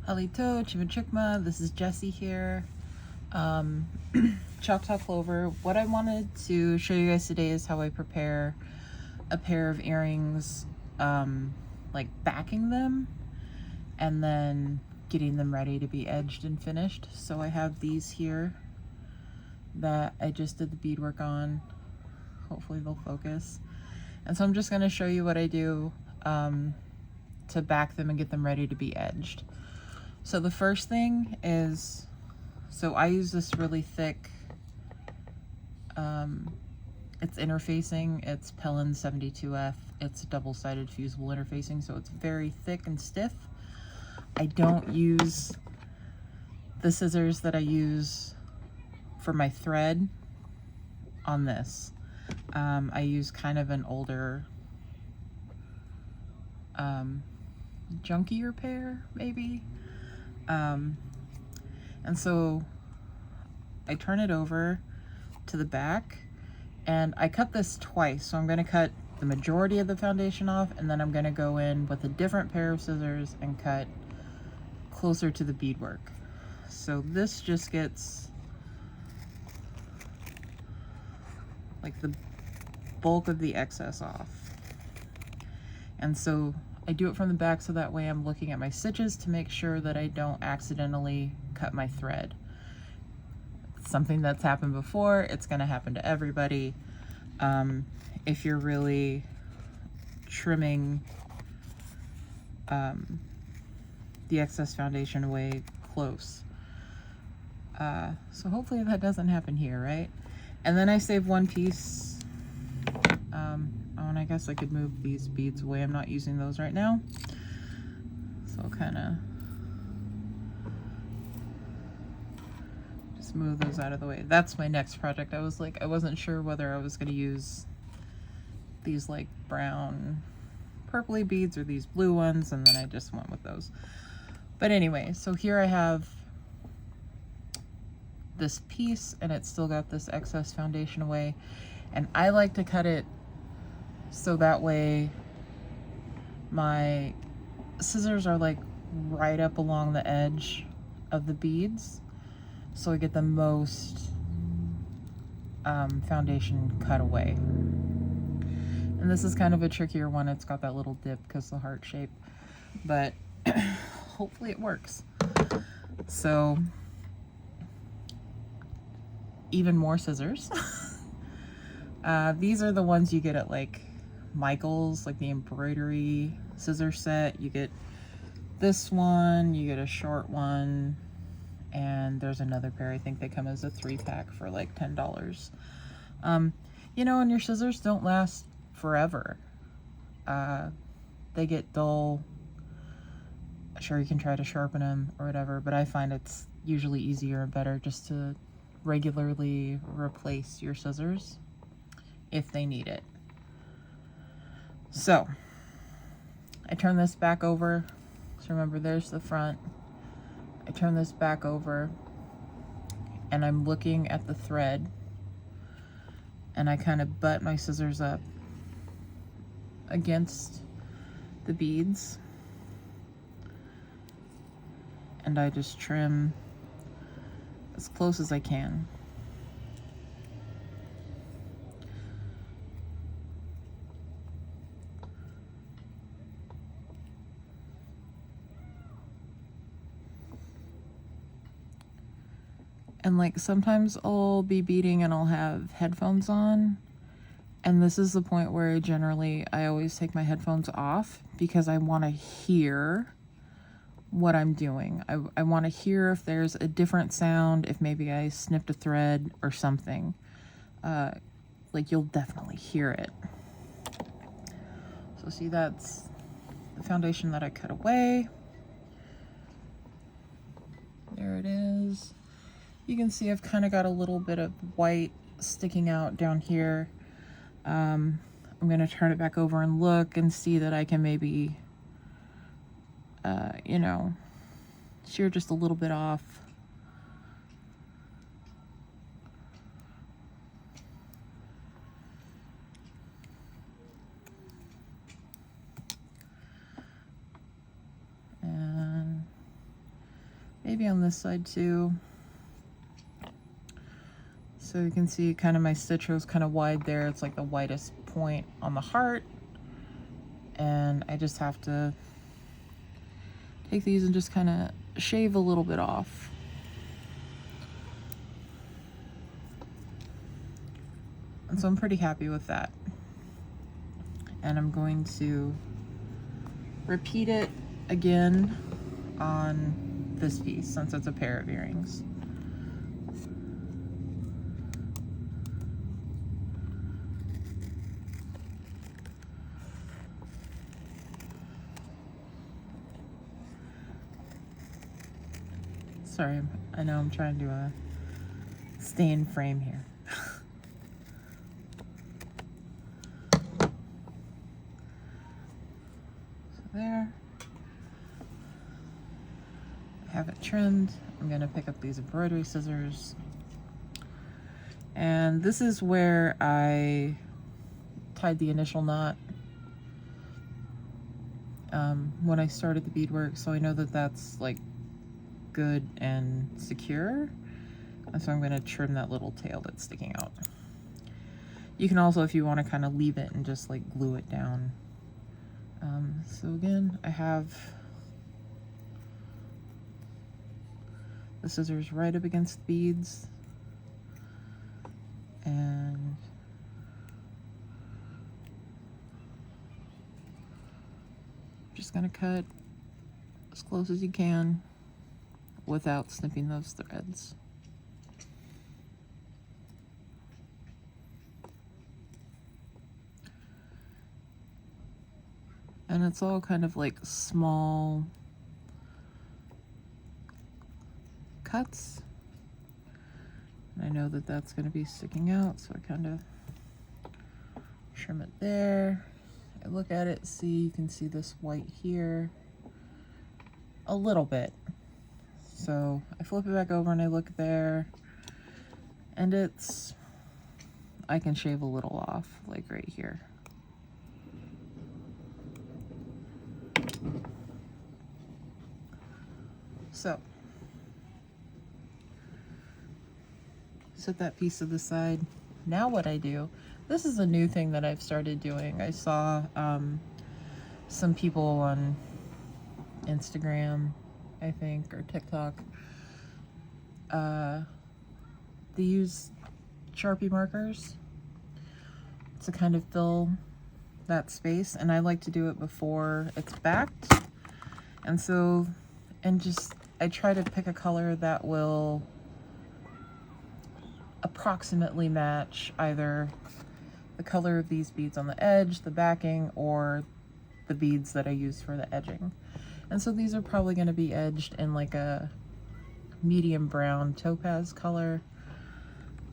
Halito, Chimichukma, this is Jessie here. Choctaw Clover. What I wanted to show you guys today is how I prepare a pair of earrings, like backing them and then getting them ready to be edged and finished. So I have these here that I just did the beadwork on. Hopefully they'll focus. And so I'm just going to show you what I do to back them and get them ready to be edged. So the first thing is, so I use this really thick, it's interfacing, it's Pellin 72F, it's double-sided fusible interfacing, so it's very thick and stiff. I don't use the scissors that I use for my thread on this. I use kind of an older, junkier pair, maybe. And so I turn it over to the back and I cut this twice. So I'm going to cut the majority of the foundation off, and then I'm going to go in with a different pair of scissors and cut closer to the beadwork. So this just gets like the bulk of the excess off. And so I do it from the back so that way I'm looking at my stitches to make sure that I don't accidentally cut my thread. It's something that's happened before. It's going to happen to everybody. If you're really trimming the excess foundation away close. So hopefully that doesn't happen here, right? And then I save one piece. Oh, and I guess I could move these beads away. I'm not using those right now. So I'll kind of just move those out of the way. That's my next project. I wasn't sure whether I was going to use these like brown purpley beads or these blue ones, and then I just went with those. But anyway, so here I have this piece and it's still got this excess foundation away, and I like to cut it so that way my scissors are like right up along the edge of the beads, so I get the most foundation cut away. And this is kind of a trickier one. It's got that little dip because the heart shape, but hopefully it works. So even more scissors. These are the ones you get at like Michael's, like the embroidery scissor set. You get this one, you get a short one, and there's another pair. I think they come as a 3-pack for like $10. You know, and your scissors don't last forever. They get dull. Sure, you can try to sharpen them or whatever, but I find it's usually easier and better just to regularly replace your scissors if they need it. So I turn this back over. So remember, there's the front. I turn this back over and I'm looking at the thread, and I kind of butt my scissors up against the beads, and I just trim as close as I can. And like sometimes I'll be beading and I'll have headphones on, and this is the point where I always take my headphones off because I want to hear what I'm doing. I want to hear if there's a different sound, if maybe I snipped a thread or something. Like you'll definitely hear it. So see, that's the foundation that I cut away. There it is. You can see I've kind of got a little bit of white sticking out down here. I'm going to turn it back over and look and see that I can maybe, you know, shear just a little bit off. And Maybe on this side too. So you can see kind of my stitch row is kind of wide there. It's like the widest point on the heart. And I just have to take these and just kind of shave a little bit off. And so I'm pretty happy with that. And I'm going to repeat it again on this piece since it's a pair of earrings. Sorry, I know I'm trying to stay in frame here. So there. I have it trimmed. I'm gonna pick up these embroidery scissors. And this is where I tied the initial knot when I started the beadwork, so I know that that's like good and secure. And so I'm going to trim that little tail that's sticking out. You can also, if you want to, kind of leave it and just like glue it down. So again, I have the scissors right up against the beads, and just going to cut as close as you can without snipping those threads. And it's all kind of like small cuts. And I know that that's going to be sticking out, so I kind of trim it there. I look at it, see, you can see this white here a little bit. So I flip it back over and I look there, and I can shave a little off, like right here. So set that piece to the side. Now what I do, this is a new thing that I've started doing. I saw some people on Instagram, I think, or TikTok, they use Sharpie markers to kind of fill that space, and I like to do it before it's backed. And so, I try to pick a color that will approximately match either the color of these beads on the edge, the backing, or the beads that I use for the edging. And so these are probably going to be edged in like a medium brown topaz color.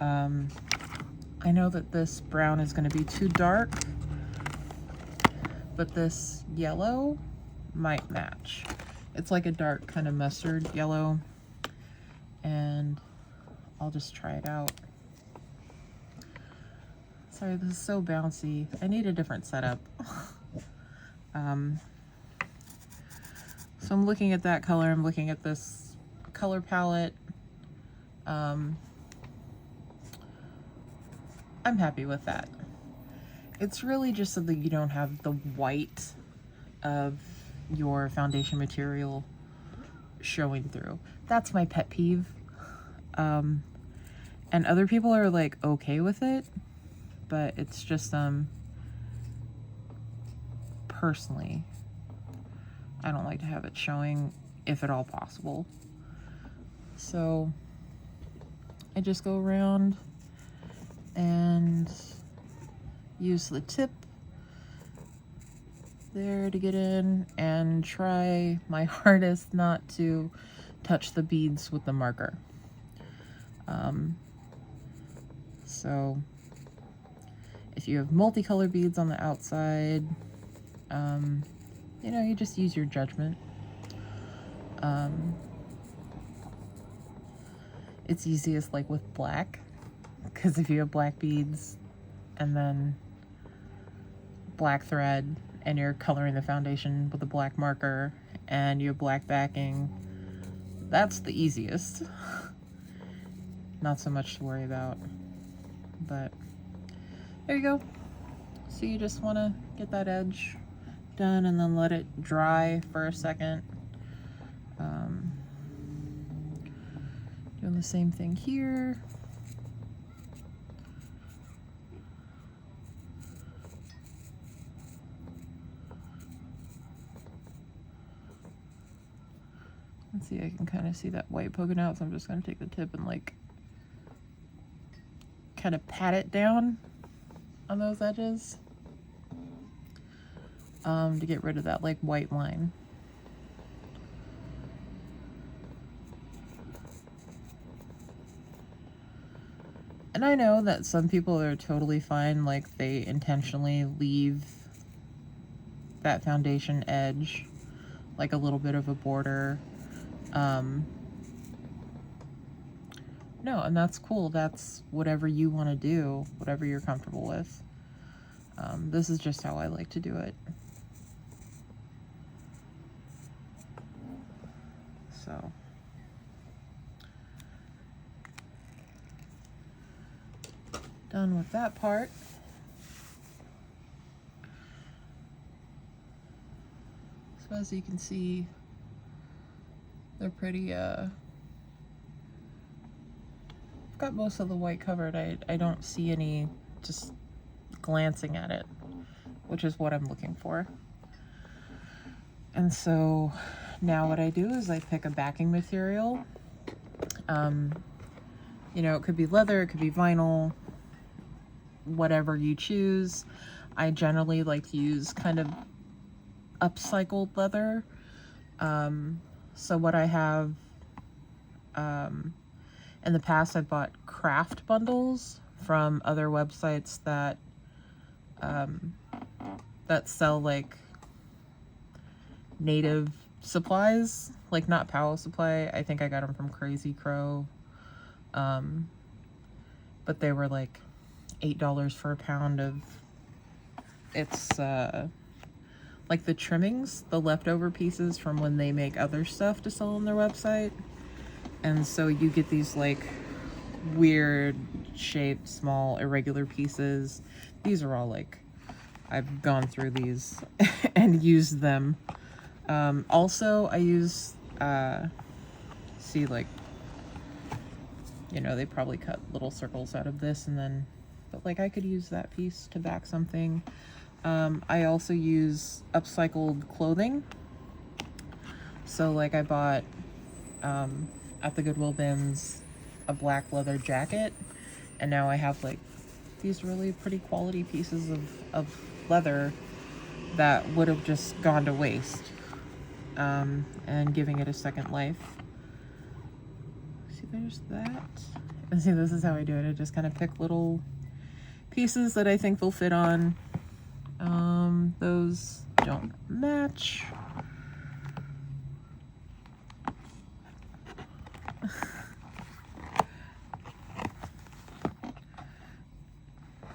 I know that this brown is going to be too dark, but this yellow might match. It's like a dark kind of mustard yellow, and I'll just try it out. Sorry, this is so bouncy. I need a different setup. So I'm looking at that color, I'm looking at this color palette. I'm happy with that. It's really just so that you don't have the white of your foundation material showing through. That's my pet peeve. And other people are like okay with it, but it's just personally, I don't like to have it showing if at all possible. So I just go around and use the tip there to get in and try my hardest not to touch the beads with the marker. So if you have multicolored beads on the outside, you know, you just use your judgment. It's easiest like with black, because if you have black beads and then black thread and you're coloring the foundation with a black marker and you have black backing, that's the easiest. Not so much to worry about, but there you go. So you just want to get that edge done and then let it dry for a second. Doing the same thing here. Let's see, I can kind of see that white poking out, so I'm just going to take the tip and like kind of pat it down on those edges to get rid of that like white line. And I know that some people are totally fine, like they intentionally leave that foundation edge like a little bit of a border. No, and that's cool. That's whatever you want to do, whatever you're comfortable with. This is just how I like to do it. So. Done with that part. So as you can see, they're pretty, I've got most of the white covered. I don't see any just glancing at it, which is what I'm looking for. And so now what I do is I pick a backing material. You know, it could be leather, it could be vinyl, whatever you choose. I generally like to use kind of upcycled leather. So what I have, in the past I bought craft bundles from other websites that that sell like native supplies, like not Powell Supply. I think I got them from Crazy Crow. But they were like $8 for a pound of, it's like the trimmings, the leftover pieces from when they make other stuff to sell on their website. And so you get these like weird shaped, small, irregular pieces. These are all like, I've gone through these and used them. Also I use, see, like, you know, they probably cut little circles out of this and then, but like I could use that piece to back something. I also use upcycled clothing. So like I bought, at the Goodwill bins, a black leather jacket, and now I have like these really pretty quality pieces of leather that would have just gone to waste, and giving it a second life. See, there's that. And see, this is how I do it. I just kind of pick little pieces that I think they'll fit on. Those don't match.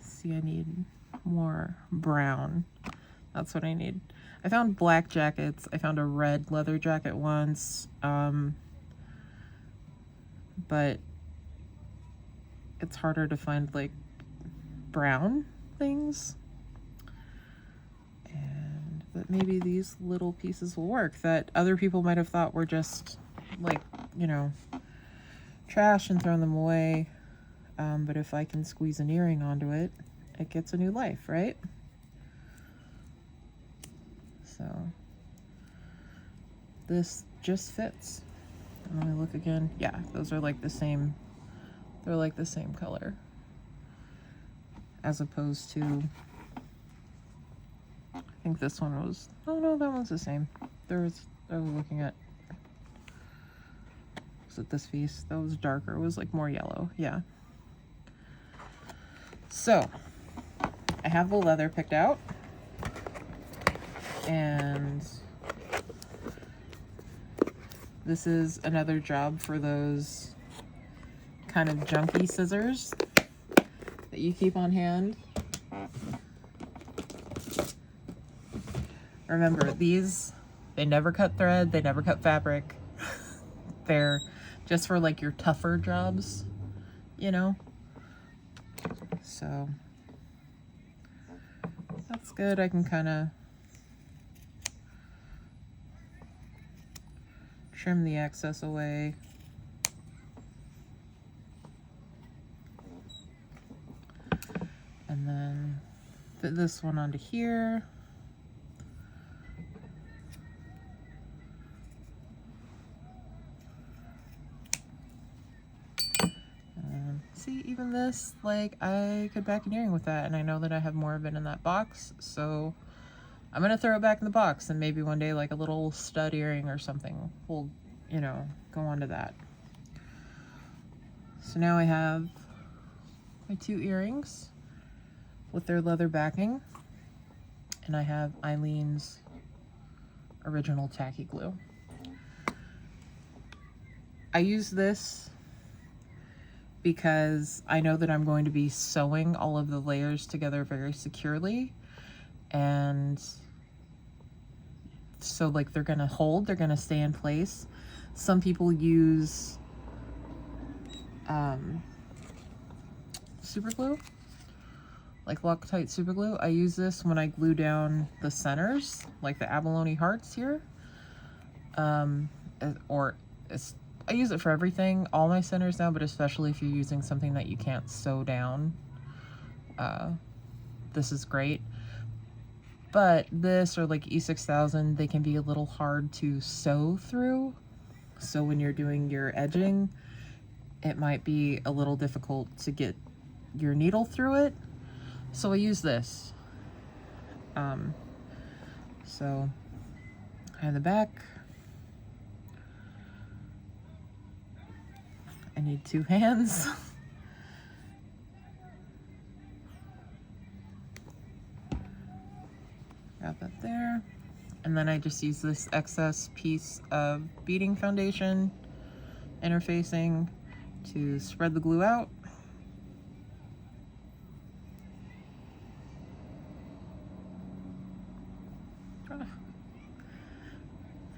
See, I need more brown. That's what I need. I found black jackets. I found a red leather jacket once. But it's harder to find like brown things. But maybe these little pieces will work that other people might have thought were just like, you know, trash and thrown them away. But if I can squeeze an earring onto it, it gets a new life, right? So this just fits. And let me look again. Yeah, those are like the same. They're like the same color, as opposed to, I think this one was, oh no, that one's the same. I was looking at, was it this piece? That was darker. It was like more yellow. Yeah. So I have the leather picked out, and this is another job for those kind of junky scissors that you keep on hand. Remember, these, they never cut thread, they never cut fabric. They're just for like your tougher jobs, you know? So that's good. I can kind of trim the excess away. And then fit this one onto here. See, even this, like, I could back an earring with that, and I know that I have more of it in that box, so I'm gonna throw it back in the box, and maybe one day, like, a little stud earring or something will, you know, go onto that. So now I have my 2 earrings with their leather backing, and I have Eileen's original tacky glue. I use this because I know that I'm going to be sewing all of the layers together very securely, and so like they're gonna hold, they're gonna stay in place. Some people use super glue, like Loctite super glue. I use this when I glue down the centers, like the abalone hearts here, I use it for everything, all my centers now, but especially if you're using something that you can't sew down, this is great. But this, or like E6000, they can be a little hard to sew through. So when you're doing your edging, it might be a little difficult to get your needle through it. So I use this. So I have the back. I need 2 hands. Got that there. And then I just use this excess piece of beading foundation interfacing to spread the glue out.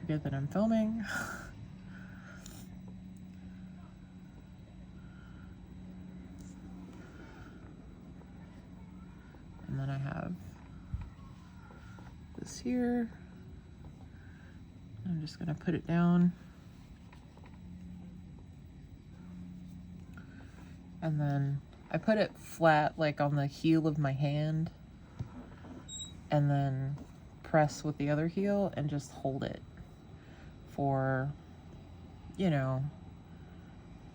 Forget that I'm filming. And then I have this here. I'm just gonna put it down. And then I put it flat, like on the heel of my hand, and then press with the other heel and just hold it for, you know,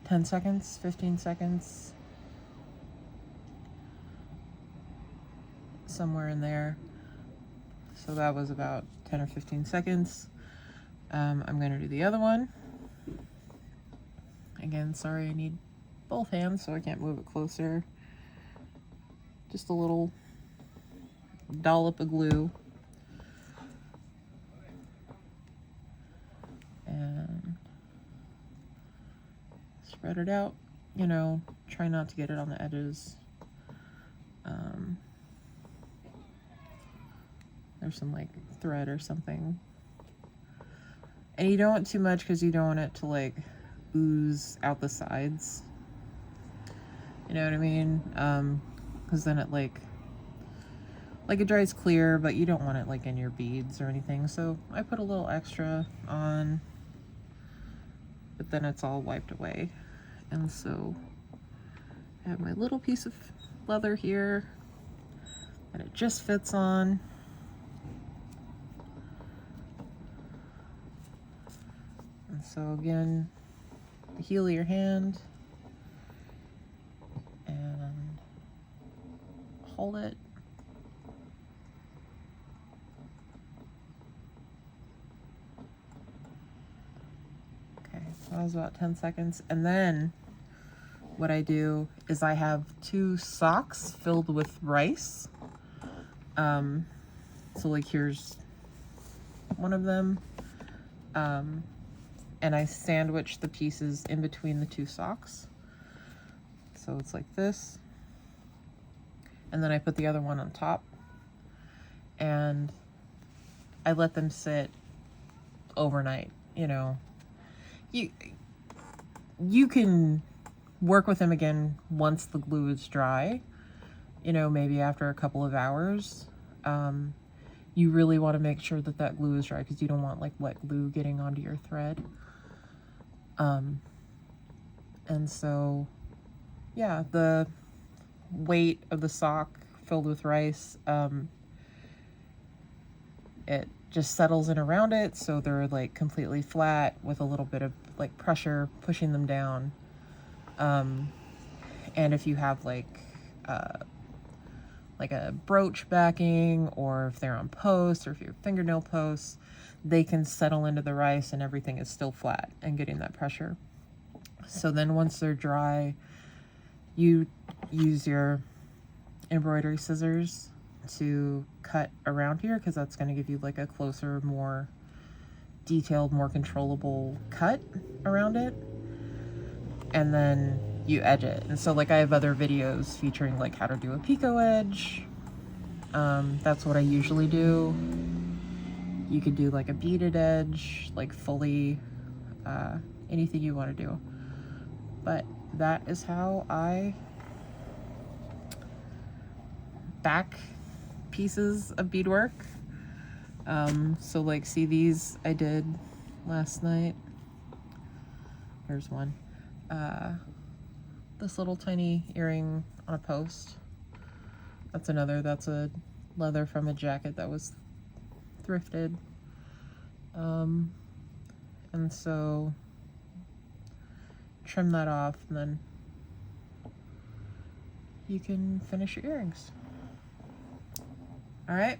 10 seconds, 15 seconds. Somewhere in there. So that was about 10 or 15 seconds. I'm gonna do the other one. Again, sorry, I need both hands so I can't move it closer. Just a little dollop of glue. And spread it out. You know, try not to get it on the edges. There's some like thread or something. And you don't want too much because you don't want it to like ooze out the sides. You know what I mean? Because then it like it dries clear, but you don't want it like in your beads or anything. So I put a little extra on, but then it's all wiped away. And so I have my little piece of leather here that it just fits on. And so again, the heel of your hand, and hold it. Okay, so that was about 10 seconds. And then what I do is I have 2 socks filled with rice. So like here's one of them. And I sandwich the pieces in between the 2 socks. So it's like this. And then I put the other one on top. And I let them sit overnight, you know. you can work with them again once the glue is dry, you know, maybe after a couple of hours. You really want to make sure that that glue is dry because you don't want like wet glue getting onto your thread. And so, yeah, the weight of the sock filled with rice, it just settles in around it, so they're like completely flat with a little bit of like pressure pushing them down. And if you have like a brooch backing, or if they're on posts, or if you have fingernail posts, they can settle into the rice and everything is still flat and getting that pressure. So then once they're dry, you use your embroidery scissors to cut around here, because that's going to give you like a closer, more detailed, more controllable cut around it. And then you edge it. And so like I have other videos featuring like how to do a picot edge. That's what I usually do. You could do like a beaded edge, like fully, anything you want to do. But that is how I back pieces of beadwork. So like, see, these I did last night. Here's one. This little tiny earring on a post. That's another. That's a leather from a jacket that was thrifted. And so trim that off, and then you can finish your earrings. All right.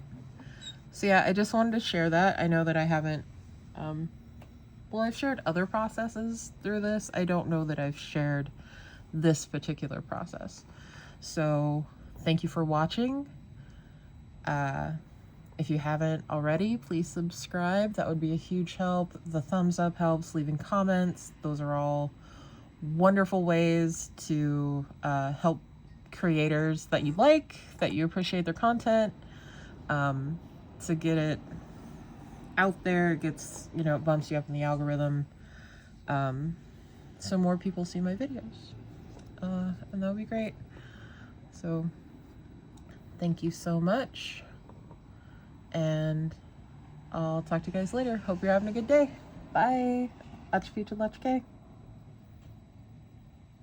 So yeah, I just wanted to share that. I know that I haven't, well, I've shared other processes through this. I don't know that I've shared this particular process. So thank you for watching. If you haven't already, please subscribe. That would be a huge help. The thumbs up helps, leaving comments. Those are all wonderful ways to help creators that you like, that you appreciate their content, to get it out there. It gets, you know, it bumps you up in the algorithm, so more people see my videos, and that would be great. So thank you so much, and I'll talk to you guys later. Hope you're having a good day. Bye. Ach Peach and Latch K.